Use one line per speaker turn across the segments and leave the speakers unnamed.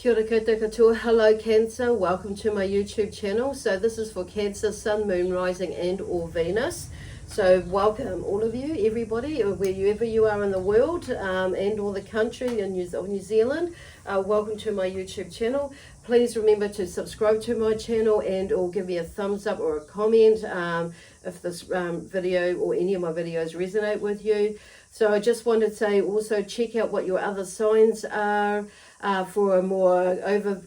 Kia ora koutou katoa. Hello Cancer, welcome to my YouTube channel. So this is for Cancer, Sun, Moon, Rising and or Venus. So welcome all of you, everybody, wherever you are in the world and or the country in New Zealand. Welcome to my YouTube channel. Please remember to subscribe to my channel and or give me a thumbs up or a comment if this video or any of my videos resonate with you. So I just want to say also check out what your other signs are for a more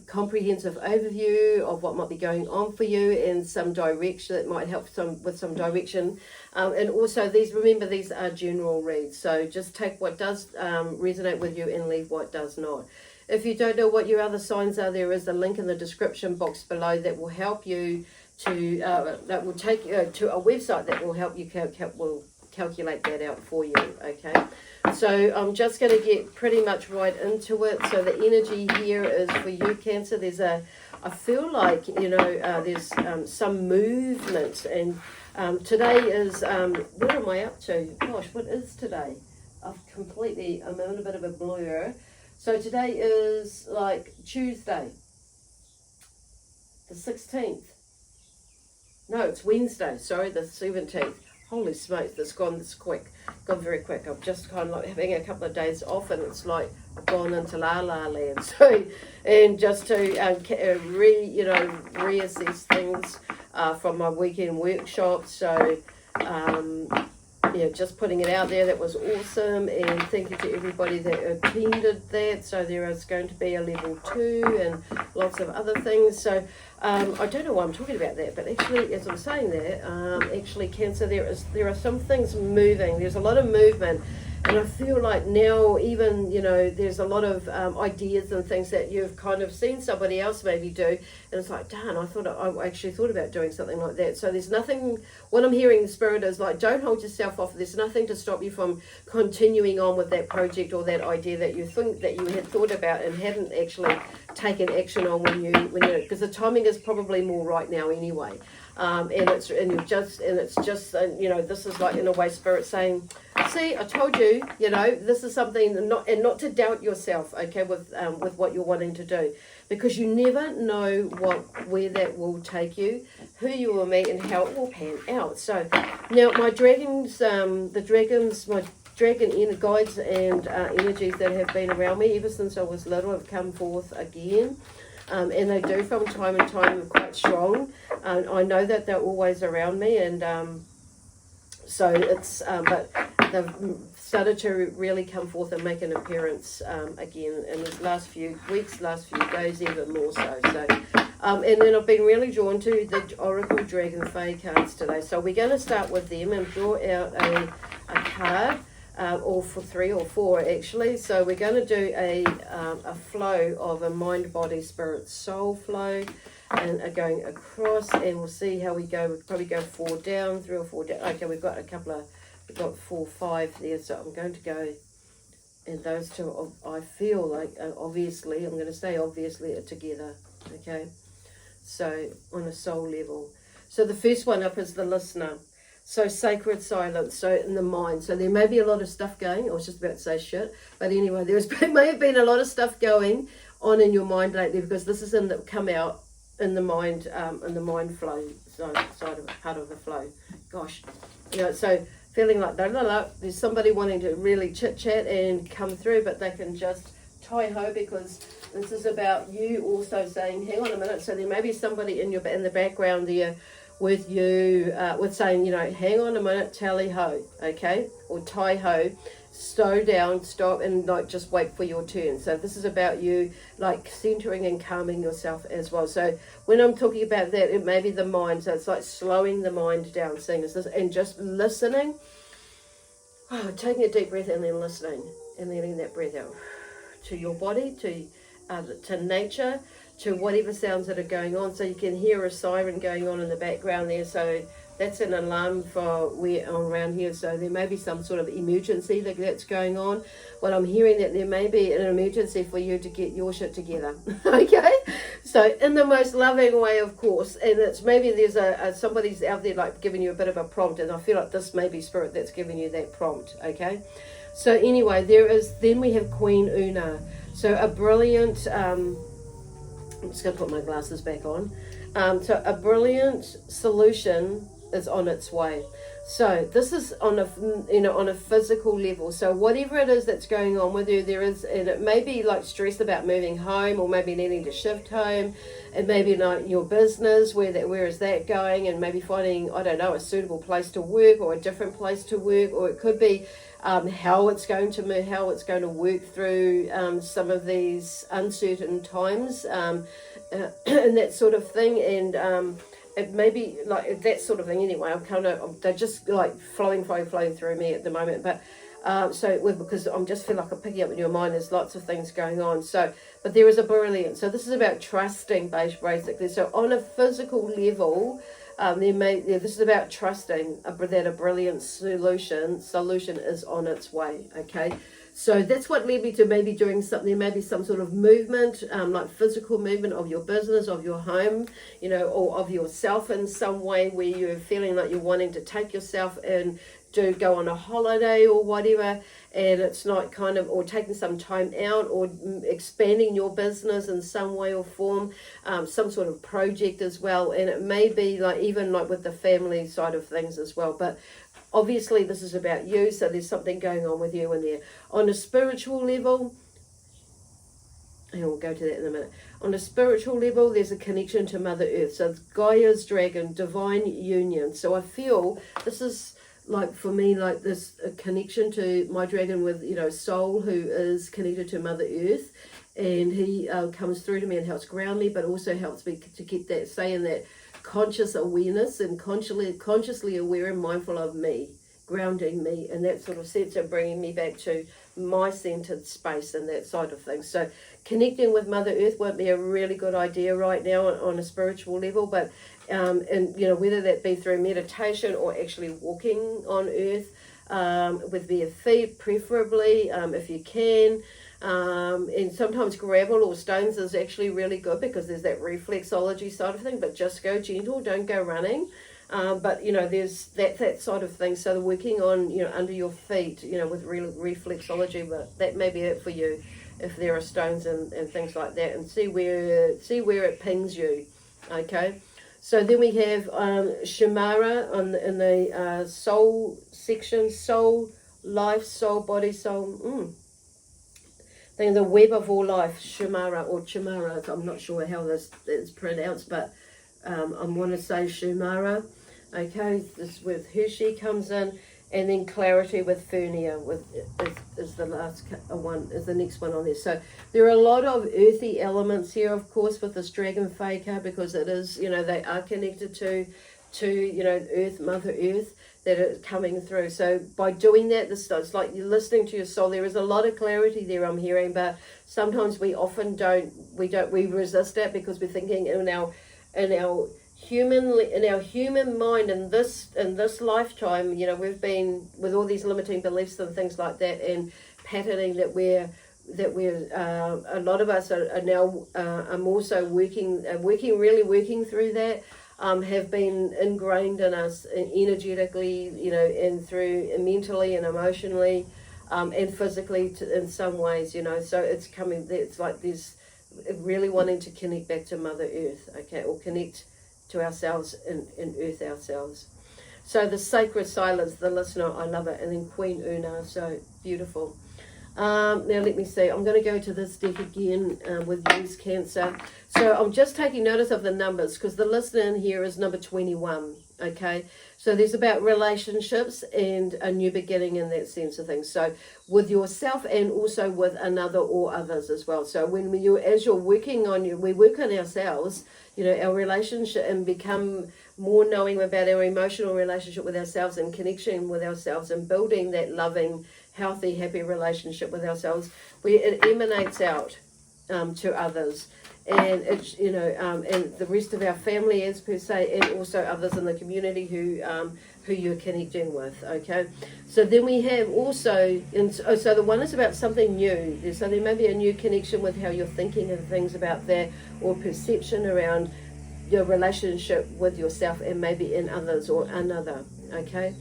comprehensive overview of what might be going on for you and some direction that might help with some direction. And also remember these are general reads. So just take what does resonate with you and leave what does not. If you don't know what your other signs are, there is a link in the description box below that will help you to, that will take you to a website that will help you calculate that out for you, okay? So I'm just going to get pretty much right into it. So the energy here is for you, Cancer. I feel like, there's some movement, and today is, what am I up to? Gosh, what is today? I'm in a bit of a blur. So today is like Tuesday, the 16th. No, it's Wednesday, sorry, the 17th. Holy smokes, it's gone very quick. I'm just kind of like having a couple of days off, and it's like I've gone into la la land. So, and just to reassess things from my weekend workshop. So, just putting it out there. That was awesome, and thank you to everybody that attended that. So there is going to be a level 2 and lots of other things. So I don't know why I'm talking about that, but actually, as I'm saying that, actually, Cancer, there are some things moving. There's a lot of movement. And I feel like now even, there's a lot of ideas and things that you've kind of seen somebody else maybe do. And it's like, darn, I actually thought about doing something like that. So there's nothing, what I'm hearing in Spirit is like, don't hold yourself off. There's nothing to stop you from continuing on with that project or that idea that you think that you had thought about and hadn't actually taken action on because the timing is probably more right now anyway. This is like in a way Spirit saying, see, I told you, this is something not to doubt yourself, okay, with what you're wanting to do, because you never know where that will take you, who you will meet, and how it will pan out. So now my dragons, my dragon inner guides and energies that have been around me ever since I was little have come forth again. And they do from time to time quite strong. I know that they're always around me, and so it's but they've started to really come forth and make an appearance again in the last few weeks, last few days, even more so. So and then I've been really drawn to the Oracle Dragon Fae cards today. So we're going to start with them and draw out a card. Or for 3 or 4 actually. So we're going to do a flow of a mind, body, spirit, soul flow, and going across, and we'll see how we go. We'll probably go 4 down, 3 or 4 down. Okay, we've got 4, 5 there, so I'm going to go, and those two, I feel like, obviously, I'm going to say obviously are together, okay? So on a soul level. So the first one up is the listener. So sacred silence, so in the mind. So there may be a lot of stuff going. I was just about to say shit. But anyway, may have been a lot of stuff going on in your mind lately, because this is come out in the mind flow, side of part of the flow. Gosh. So feeling like, there's somebody wanting to really chit-chat and come through, but they can just tie-ho, because this is about you also saying, hang on a minute. So there may be somebody in the background there with you, with saying, hang on a minute, tally ho, okay, or tie ho, slow down, stop, and like just wait for your turn. So this is about you like centering and calming yourself as well. So when I'm talking about that, it may be the mind. So it's like slowing the mind down, seeing this, and just listening. Taking a deep breath and then listening, and letting that breath out to your body, to nature, to whatever sounds that are going on. So you can hear a siren going on in the background there. So that's an alarm for around here. So there may be some sort of emergency that's going on. Well, I'm hearing that there may be an emergency for you to get your shit together. Okay? So in the most loving way, of course. And it's maybe there's somebody's out there like giving you a bit of a prompt. And I feel like this may be Spirit that's giving you that prompt. Okay? So anyway, then we have Queen Una. So a brilliant I'm just going to put my glasses back on. So a brilliant solution is on its way. So this is on a physical level. So whatever it is that's going on with you, there is, and it may be like stress about moving home, or maybe needing to shift home, and maybe like your business, where is that going, and maybe finding, I don't know, a suitable place to work or a different place to work, or it could be how it's going to move, how it's going to work through some of these uncertain times, and that sort of thing, and it may be like that sort of thing. Anyway, they're just like flowing through me at the moment, but because I'm just feel like I'm picking up in your mind, there's lots of things going on. So, but there is a brilliance. So this is about trusting, basically. So on a physical level, this is about trusting that a brilliant solution is on its way. Okay, so that's what led me to maybe doing something, maybe some sort of movement, like physical movement of your business, of your home, or of yourself in some way, where you're feeling like you're wanting to take yourself and go on a holiday or whatever, and it's not or taking some time out, or expanding your business in some way or form, some sort of project as well. And it may be even with the family side of things as well, but obviously this is about you, so there's something going on with you in there. On a spiritual level, and we'll go to that in a minute. On a spiritual level, there's a connection to Mother Earth. So it's Gaia's dragon, divine union. So I feel this is for me, this a connection to my dragon with, soul, who is connected to Mother Earth. And he comes through to me and helps ground me, but also helps me to get that, stay in that conscious awareness, and consciously aware and mindful of me, grounding me in that sort of sense, and bringing me back to my centered space and that side of things. So connecting with Mother Earth won't be a really good idea right now on a spiritual level, but whether that be through meditation or actually walking on Earth with bare feet, preferably, if you can. And sometimes gravel or stones is actually really good, because there's that reflexology side of thing, but just go gentle, don't go running. But there's that side of things. So the working on under your feet, with reflexology, but that may be it for you if there are stones and things like that, and see where it pings you. Okay, so then we have Shimara in the soul section, soul, life, soul, body, soul. Then the web of all life, Shimara or Chimara. I'm not sure how this is pronounced, but I want to say Shimara. Okay, this with Hershey comes in, and then clarity with Furnia is the last one, is the next one on there. So there are a lot of earthy elements here, of course, with this dragon faker, because it is, they are connected to Earth, Mother Earth, that are coming through. So by doing that, it's like you're listening to your soul. There is a lot of clarity there, I'm hearing, but sometimes we resist that, because we're thinking in our human mind in this lifetime, we've been with all these limiting beliefs and things like that, and patterning that we're a lot of us are now also working through that. Have been ingrained in us energetically, and through mentally and emotionally, and physically in some ways, so it's coming, it's like this really wanting to connect back to Mother Earth, okay, or connect to ourselves and Earth ourselves. So the sacred silence, the listener, I love it. And then Queen Una, so beautiful. Now let me see, I'm going to go to this deck again with Use Cancer. So I'm just taking notice of the numbers, because the listener in here is number 21, okay? So there's about relationships and a new beginning in that sense of things. So with yourself, and also with another or others as well. So as you're working on we work on ourselves, our relationship, and become more knowing about our emotional relationship with ourselves, and connection with ourselves, and building that loving, healthy, happy relationship with ourselves, it emanates out to others, and it's and the rest of our family, as per se, and also others in the community who you're connecting with. Okay, so then we have also, so the one is about something new. So there may be a new connection with how you're thinking and things about that, or perception around your relationship with yourself, and maybe in others or another. Okay.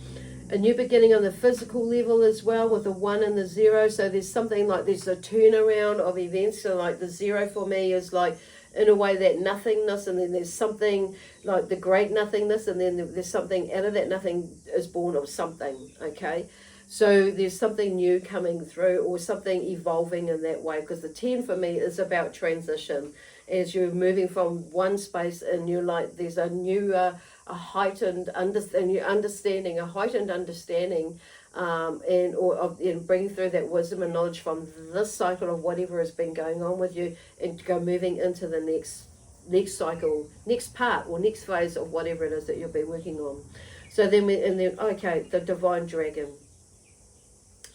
A new beginning on the physical level as well, with the 1 and the 0. So there's something like there's a turnaround of events. So like the 0 for me is like in a way that nothingness, and then there's something like the great nothingness, and then there's something out of that nothing is born of something, okay? So there's something new coming through, or something evolving in that way, because the 10 for me is about transition. As you're moving from one space and you're like, there's a new, a heightened understanding, a heightened understanding, and bringing through that wisdom and knowledge from this cycle of whatever has been going on with you, and to go moving into the next cycle, next part, or next phase of whatever it is that you'll be working on. So then okay, the divine dragon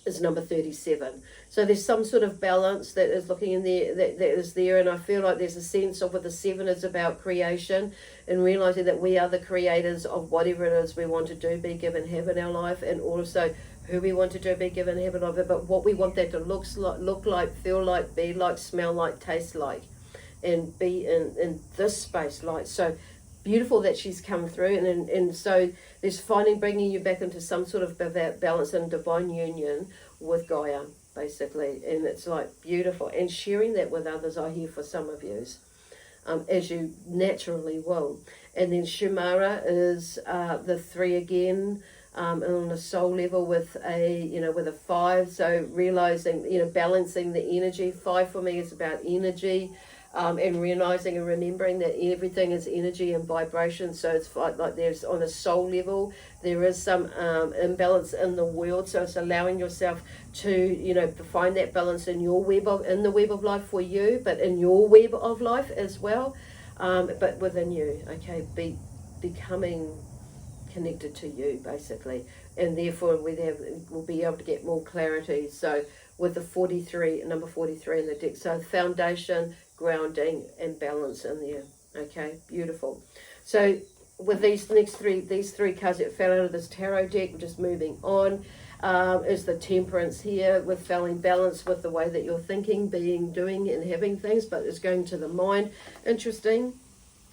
is number 37. So there's some sort of balance that is looking in there, that is there, and I feel like there's a sense of, with the 7 is about creation, and realizing that we are the creators of whatever it is we want to do, be, give, and have in our life, and also who we want to do, be, give, and have in our life, but what we want that to look like, feel like, be like, smell like, taste like, and be in this space like. So beautiful that she's come through, and so there's bringing you back into some sort of balance and divine union with Gaia, basically, and it's like beautiful, and sharing that with others, I hear, for some of you, as you naturally will. And then Shumara is the 3 again, and on a soul level with a 5, so realizing, balancing the energy. 5 for me is about energy. And realizing and remembering that everything is energy and vibration. So it's like there's, on a soul level, there is some imbalance in the world. So it's allowing yourself to, find that balance in your in the web of life for you, but in your web of life as well, but within you. Okay, becoming connected to you, basically, and therefore we'll be able to get more clarity. So with the number 43 in the deck, so foundation, grounding, and balance in there. Okay, beautiful. So with these three cards that fell out of this tarot deck, we're just moving on, is the Temperance here, with feeling balance with the way that you're thinking, being, doing, and having things, but it's going to the mind. Interesting.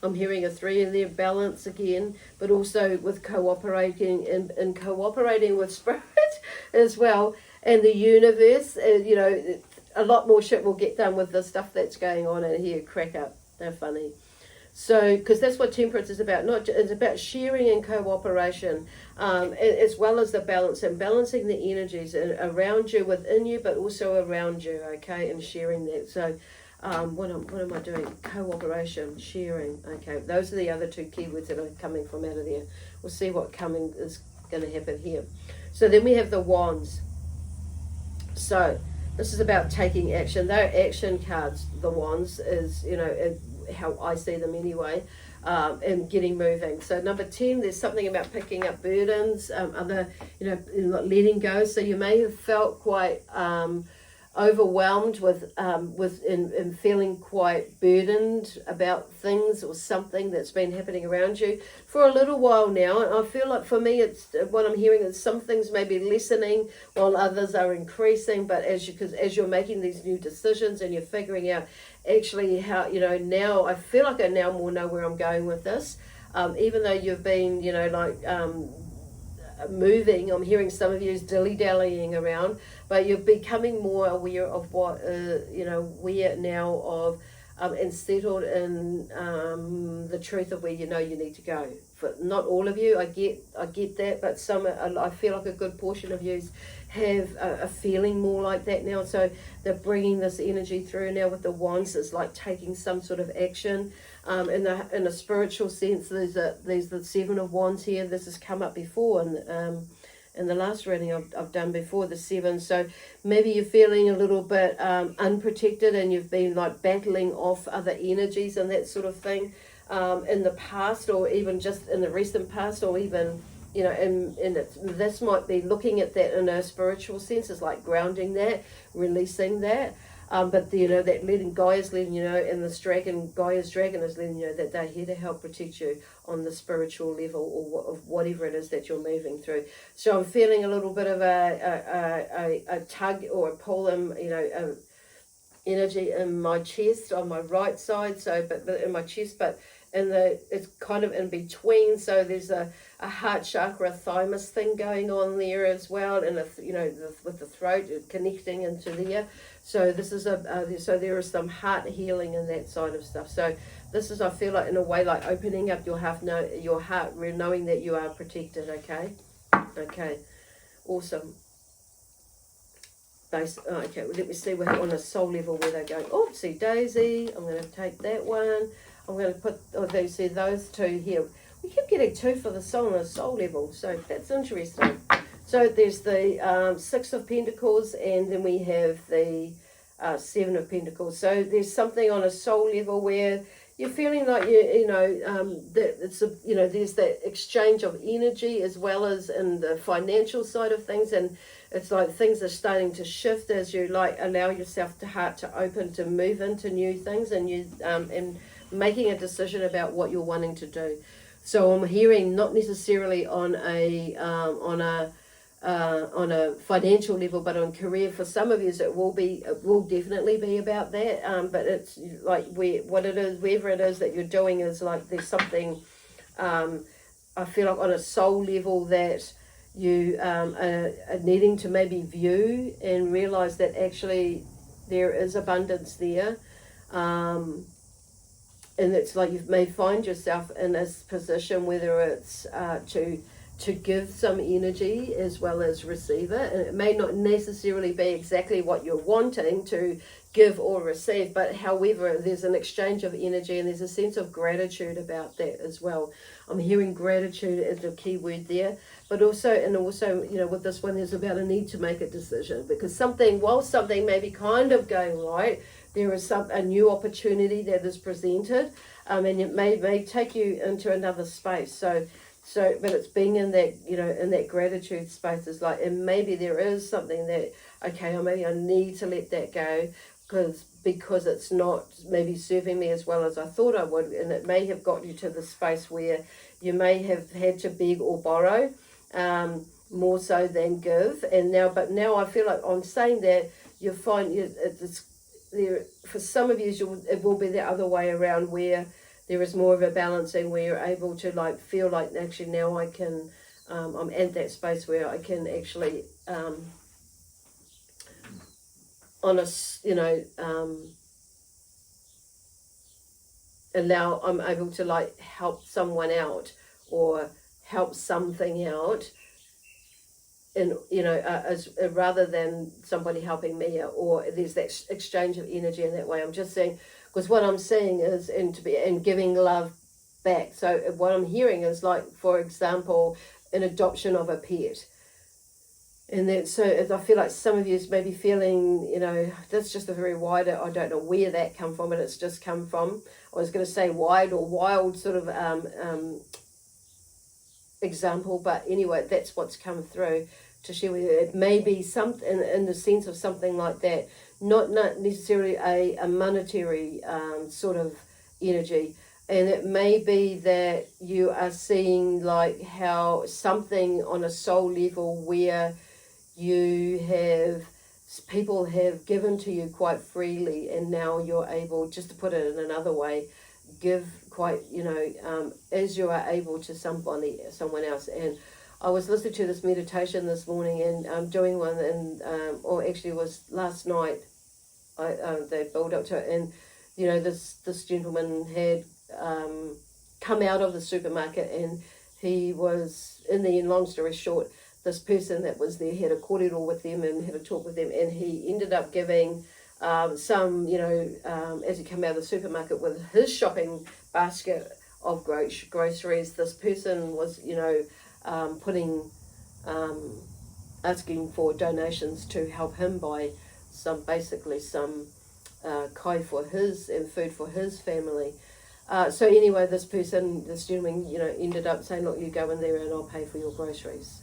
I'm hearing a 3 in there, balance again, but also with cooperating and cooperating with spirit as well, and the universe. A lot more shit will get done with the stuff that's going on in here. Crack up. They're funny. So, because that's what Temperance is about. It's about sharing and cooperation, as well as the balance, and balancing the energies around you, within you, but also around you, okay, and sharing that. So, what am I doing? Cooperation, sharing. Okay, those are the other 2 keywords that are coming from out of there. We'll see what is going to happen here. So then we have the Wands. So this is about taking action. They're action cards. The Wands is, how I see them anyway, and getting moving. So number 10, there's something about picking up burdens, letting go. So you may have felt quite overwhelmed with and feeling quite burdened about things or something that's been happening around you for a little while now. And I feel like, for me, it's what I'm hearing is some things may be lessening while others are increasing. But as you're making these new decisions and you're figuring out actually how, now I feel like I now more know where I'm going with this, even though you've been moving. I'm hearing some of you dilly-dallying around, but you're becoming more aware of what where now of and settled in the truth of where you need to go. For not all of you, I get that, but some, I feel like a good portion of you have a feeling more like that now. So they're bringing this energy through now with the Wands. It's like taking some sort of action. In a spiritual sense, there's the 7 of Wands here. This has come up before, and in the last reading I've done before, the 7. So maybe you're feeling a little bit unprotected, and you've been like battling off other energies and that sort of thing in the past, or even just in the recent past, or even this might be looking at that in a spiritual sense, is like grounding that, releasing that. But that Gaia's letting and this Gaia's dragon is letting you know that they're here to help protect you on the spiritual level, or of whatever it is that you're moving through. So I'm feeling a little bit of a tug or a pull energy in my chest on my right side. So, but in my chest, but it's kind of in between. So there's a heart chakra, thymus thing going on there as well, and with the throat connecting into there. So this is so there is some heart healing and that side of stuff. So this is, I feel like, in a way, like opening up your heart, knowing that you are protected. Okay, awesome. Okay, well, let me see we're on a soul level where they're going. Oh, see Daisy. I'm going to take that one. I'm going to put, they see those two here. We keep getting two for the soul on a soul level, so that's interesting. So there's the Six of Pentacles, and then we have the Seven of Pentacles. So there's something on a soul level where you're feeling like that it's there's that exchange of energy as well as in the financial side of things, and it's like things are starting to shift as you allow yourself to open to move into new things and and making a decision about what you're wanting to do. So I'm hearing not necessarily on a financial level, but on career. For some of you, it will definitely be about that. But it's like wherever it is that you're doing is like there's something. I feel like on a soul level that you are needing to maybe view and realize that actually there is abundance there. And it's like you may find yourself in this position, whether it's to give some energy as well as receive it. And it may not necessarily be exactly what you're wanting to give or receive, but however, there's an exchange of energy and there's a sense of gratitude about that as well. I'm hearing gratitude as the key word there, but also with this one, there's about a need to make a decision, because while something may be kind of going right, there is a new opportunity that is presented, and it may take you into another space. So, but it's being in that, in that gratitude space is like, and maybe there is something that, okay, or maybe I need to let that go because it's not maybe serving me as well as I thought I would, and it may have got you to the space where you may have had to beg or borrow more so than give. But now I feel like I'm saying that you find it's there for some of you. It will be the other way around, where there is more of a balancing, where you're able to feel like actually now I can, I'm at that space where I can actually, I'm able to help someone out or help something out, and as rather than somebody helping me, or there's that exchange of energy in that way. I'm just saying, because what I'm seeing is and giving love back. So what I'm hearing is, like, for example, an adoption of a pet. And then, so as I feel like some of you may be feeling, that's just a very wide, I don't know where that come from, but it's just come from, I was going to say wide or wild sort of example, but anyway, that's what's come through to share with you. It may be something in the sense of something like that, not necessarily a monetary sort of energy. And it may be that you are seeing how something on a soul level where people have given to you quite freely, and now you're able, just to put it in another way, give quite, as you are able to someone else. And I was listening to this meditation this morning, and doing one, and or actually it was last night. They built up to it, and this gentleman had come out of the supermarket, and he was, in the end, long story short, this person that was there had a cordial with them and had a talk with them, and he ended up giving some, as he came out of the supermarket with his shopping basket of groceries, this person was, asking for donations to help him buy some kai for his and food for his family. So anyway, this gentleman, ended up saying, look, you go in there and I'll pay for your groceries,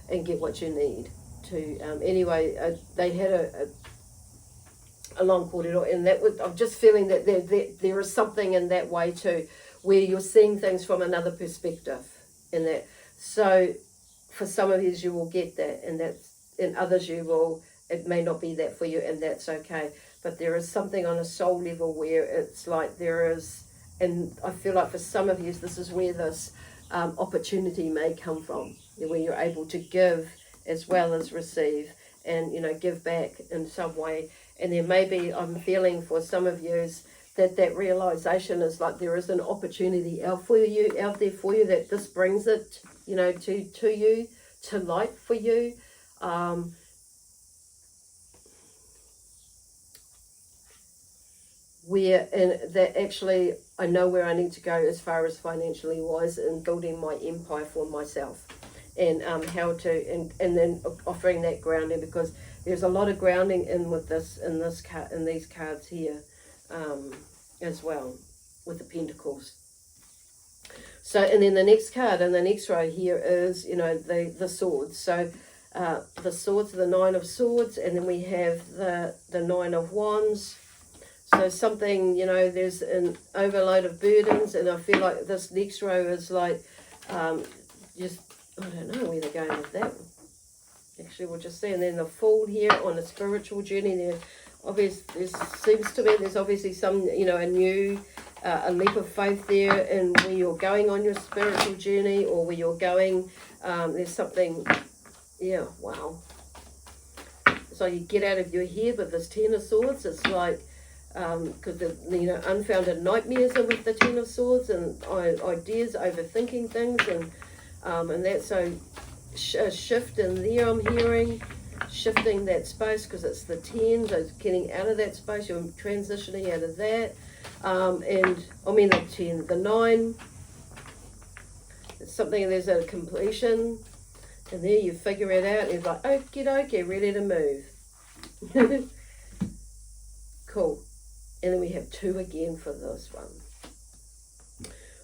and get what you need to. Anyway, they had a long corridor, and I'm just feeling that there is something in that way too, where you're seeing things from another perspective, in that. So for some of you will get that, and in others it may not be that for you, and that's okay. But there is something on a soul level where it's like there is and I feel like for some of you, this is where this opportunity may come from, where you're able to give as well as receive, and give back in some way. And then maybe I'm feeling for some of you that realization is like there is an opportunity out there for you, that this brings it to you, to light for you. Where, and that actually I know where I need to go as far as financially wise, in building my empire for myself, and how to, and then offering that grounding, because there's a lot of grounding in with this, in these cards here, as well, with the Pentacles. So, and then the next card in the next row here is the swords. So the swords, the Nine of Swords, and then we have the Nine of Wands. So something, there's an overload of burdens, and I feel like this next row is like, just, I don't know where they're going with that. Actually, we'll just see. And then the Fool here on a spiritual journey. There seems to be there's obviously some, a new, a leap of faith there, and where you're going on your spiritual journey, or where you're going, there's something, yeah, wow. So you get out of your head with this Ten of Swords. It's like, because the unfounded nightmares are with the Ten of Swords, and ideas, overthinking things, and that's so a shift in there. I'm hearing shifting that space, because it's the 10, so it's getting out of that space. You're transitioning out of that, and I mean the 10, the 9. It's something, there's a completion, and there you figure it out. And you're like, okie dokie, ready to move. Cool. And then we have 2 again for this one.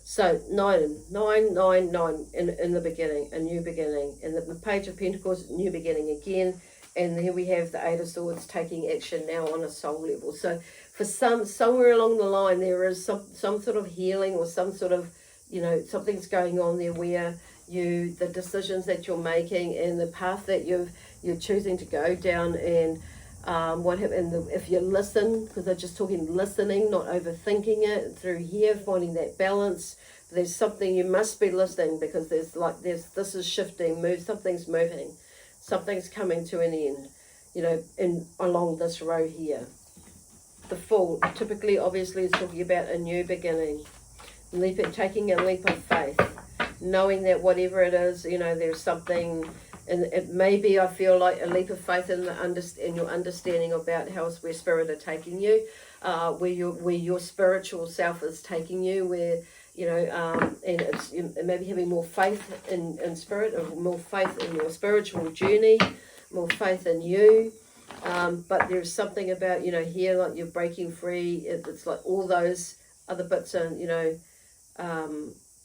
So 9 in the beginning, a new beginning. And the Page of Pentacles, new beginning again. And here we have the Eight of Swords, taking action now on a soul level. So for somewhere along the line, there is some sort of healing, or some sort of, something's going on there, where the decisions that you're making, and the path that you're choosing to go down, and if you listen, because they're just talking listening, not overthinking it, through here, finding that balance. There's something you must be listening, because this is shifting, something's moving, something's coming to an end, along this row here. The Fool typically, obviously, is talking about a new beginning, taking a leap of faith, knowing that whatever it is, there's something. And it may be, I feel like, a leap of faith in your understanding about where spirit are taking you, where your spiritual self is taking you, where, and it's maybe having more faith in spirit, or more faith in your spiritual journey, more faith in you. But there's something about, here, like you're breaking free. It's like all those other bits, and,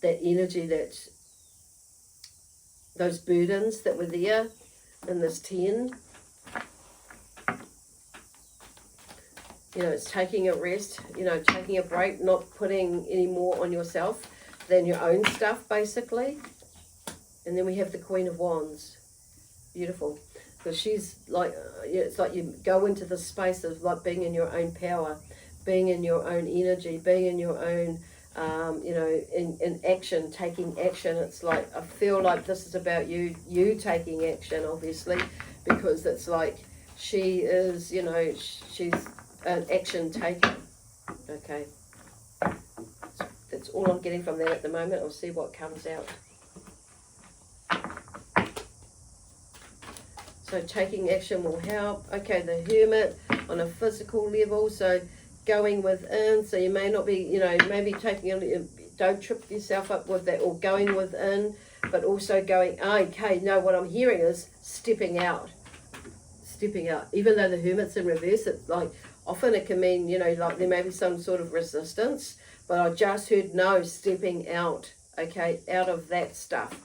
that energy, those burdens that were there in this 10. It's taking a rest, taking a break, not putting any more on yourself than your own stuff, basically. And then we have the Queen of Wands. Beautiful. Because she's like, it's like you go into the space of like being in your own power, being in your own energy, being in your own, in action, taking action. It's like, I feel like this is about you taking action, obviously, because it's like she is, she's an action taker. Okay. That's all I'm getting from that at the moment. I'll see what comes out. So taking action will help. Okay, the Hermit on a physical level. So going within. So you may not be, maybe don't trip yourself up with that, or going within, but also going, okay, no, what I'm hearing is stepping out. Stepping out. Even though the Hermit's in reverse, it's like, often it can mean, like there may be some sort of resistance, but I just heard no, stepping out, okay, out of that stuff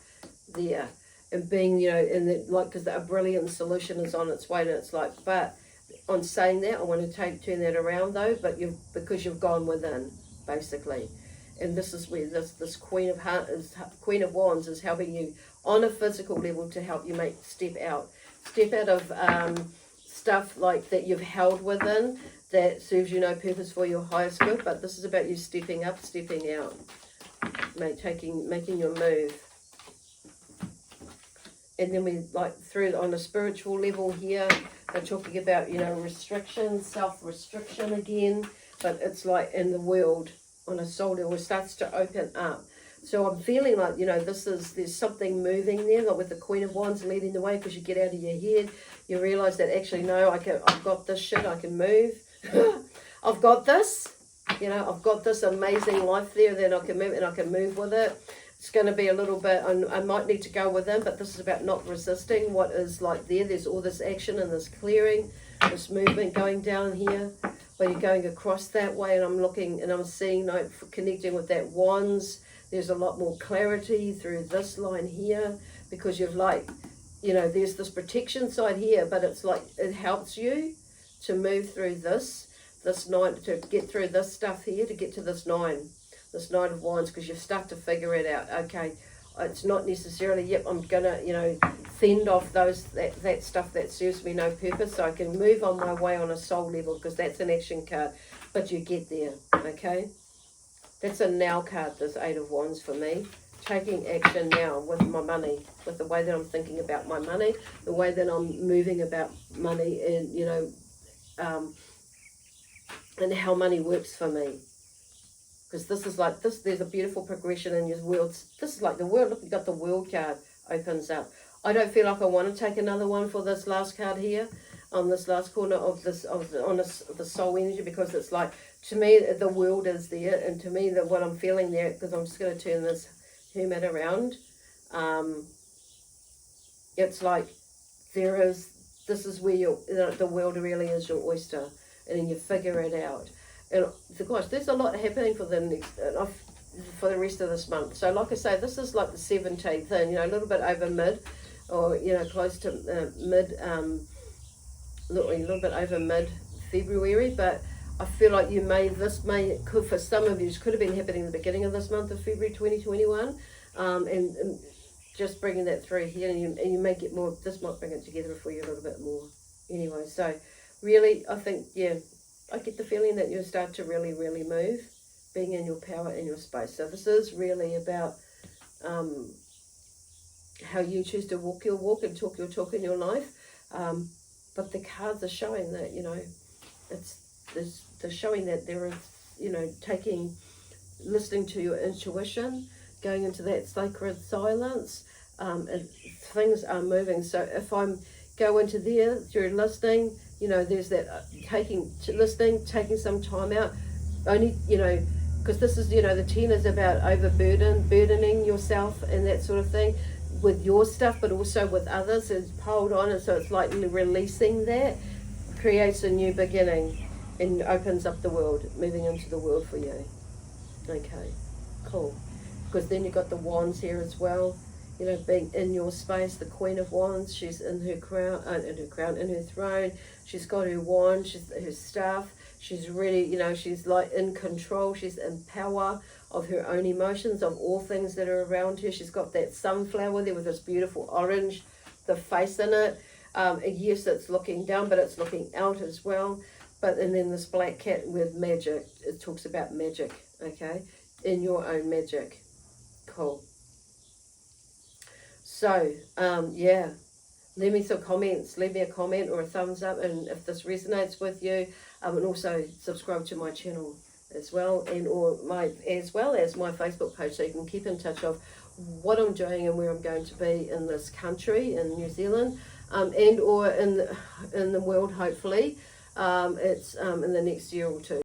there. And being, because a brilliant solution is on its way, and it's like, but on saying that, I want to turn that around though, but because you've gone within, basically. And this is where this Queen of Wands is helping you on a physical level, to help you step out of stuff like that you've held within, that serves you no purpose for your highest good, but this is about you stepping up, stepping out, making your move. And then we, like, through on a spiritual level here, they're talking about, restriction, self-restriction again, but it's like in the world, on a soul level, it starts to open up. So I'm feeling like, there's something moving there, like with the Queen of Wands leading the way, because you get out of your head, you realise that actually, no, I've got this shit, I can move. I've got this, I've got this amazing life there that I can move, and I can move with it. It's going to be a little bit, I might need to go within, but this is about not resisting what is like there. There's all this action and this clearing, this movement going down here, where you're going across that way, and I'm looking and I'm seeing, like, connecting with that wands. There's a lot more clarity through this line here, because you've there's this protection side here, but it's like it helps you to move through this 9, to get through this stuff here, to get to this 9 of Wands, because you start to figure it out. Okay, it's not necessarily, yep, I'm gonna, fend off that stuff that serves me no purpose, so I can move on my way on a soul level, because that's an action card, but you get there, okay? That's a now card, this 8 of Wands for me. Taking action now with my money, with the way that I'm thinking about my money, the way that I'm moving about money, and, and how money works for me. Because this is like, there's a beautiful progression in your world. This is like the world. Look, you've got the world card opens up. I don't feel like I want to take another one for this last card here, on this last corner of this, the soul energy, because it's like, to me, the world is there, and to me, what I'm feeling there, because I'm just going to turn this Hermit around, it's like, this is where the world really is your oyster, and then you figure it out. And gosh, there's a lot happening for the rest of this month. So like I say, this is like the 17th, and a little bit over mid, or close to mid, a little bit over mid February. But I feel like could for some of you, could have been happening in the beginning of this month of February 2021, and just bringing that through here, and you may get more. This might bring it together for you a little bit more. Anyway, so really, I think, I get the feeling that you'll start to really, really move, being in your power, in your space. So this is really about how you choose to walk your walk and talk your talk in your life. But the cards are showing that, they're showing that there is, listening to your intuition, going into that sacred silence, and things are moving. So if go into there through listening, there's that listening, taking some time out, only, because this is, the 10 is about burdening yourself and that sort of thing with your stuff, but also with others. It's piled on, and so it's like releasing that creates a new beginning and opens up the world, moving into the world for you. Okay, cool. Because then you've got the wands here as well. Being in your space, the Queen of Wands, she's in her crown, in her throne. She's got her wand, her staff. She's really, she's like in control. She's in power of her own emotions, of all things that are around her. She's got that sunflower there with this beautiful orange, the face in it. Yes, it's looking down, but it's looking out as well. And then this black cat with magic. It talks about magic, okay? In your own magic. Cool. So, leave me some comments. Leave me a comment or a thumbs up, and if this resonates with you, and also subscribe to my channel as well, as well as my Facebook page, so you can keep in touch of what I'm doing and where I'm going to be in this country, in New Zealand, and or in the world. Hopefully, it's in the next year or two.